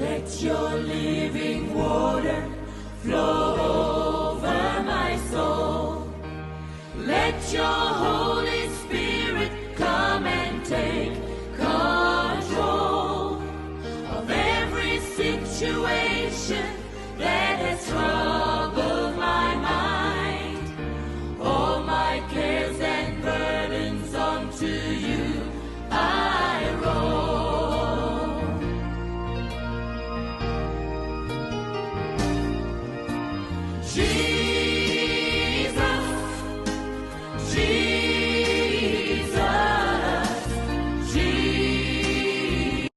Let your living water flow over my soul. Let your Holy Spirit come and take control of every situation that has troubled my mind. All my cares and burdens unto you I roll. Jesus, Jesus, Jesus.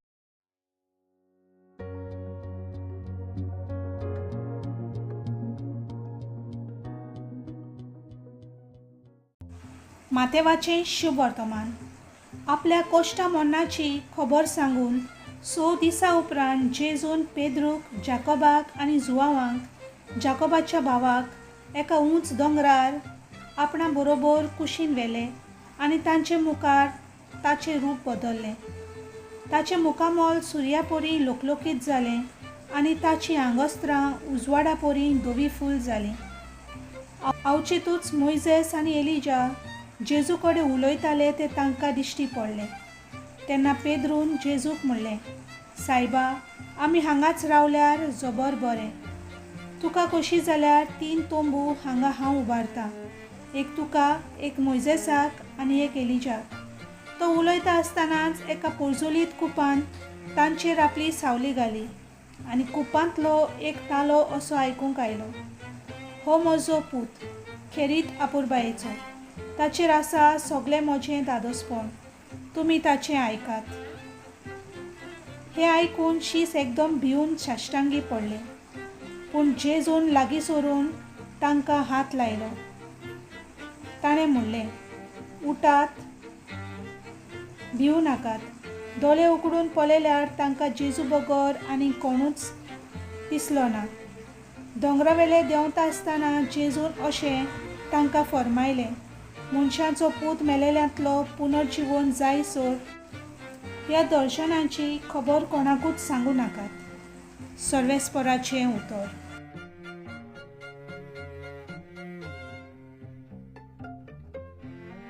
मातेवाचे शुभ वर्तमान. आपल्या कोश्टा मोन्नाची खबर सांगून 6 दिसां उपरांत जेजून पेद्रूक, जाकोबाक आनी जुआवांक, जाकोबाच्या भावाक एका उंच दोंगरार आपणा बरोबर कुशीन व्हेले आनी तांचे मुखार ताचें रूप बदल्लें. ताचें मुखामोल सुर्या परी लोकलोकीत जालें आनी ताचीं आंगोस्त्रां उजवाडा परी धवीफूल जालीं. अवचितूच मोइसेस आनी एलिजा जेजू कडेन उलयताले ते तांकां दिश्टी पडले. तेन्ना पेद्रून जेजूक म्हणलें, सायबा, आमी हांगाच रावल्यार जबर बरें. तुका कशी जाल्यार 3 तोंबू हांगा हांव उबारतां, एक तुका, एक मोइसेसाक आनी एक एलिजाक. तो उलयता आसतनाच एका पोरजोलीत कुपान तांचेर आपली सावली घाली आनी कुपांतलो एक तालो असो आयकूंक आयलो, हो म्हजो पूत, खेरीत आपुरबायेचो. ताचेर आसा सगळें म्हजें दादोसपण, तुमी ताचें आयकात. हें आयकून शीस एकदम भिवन साश्टांगी पडलें. पूण जेजून लागीं सरून तांकां हात लायलो. ताणें म्हणलें, उठात, भिवू नाकात. दोळे उगडून पळयल्यार तांकां जेजू बगर आनी कोणूच दिसलो ना. दोंगरावेले देंवता आसतना जेजून अशें तांकां फर्मायलें, मनशांचो पूत मेलेल्यांतलो पुनर्जीवन जायसर ह्या दर्शनाची खबर कोणाकूच सांगू नाकात. सर्वेस्पराचें उतर.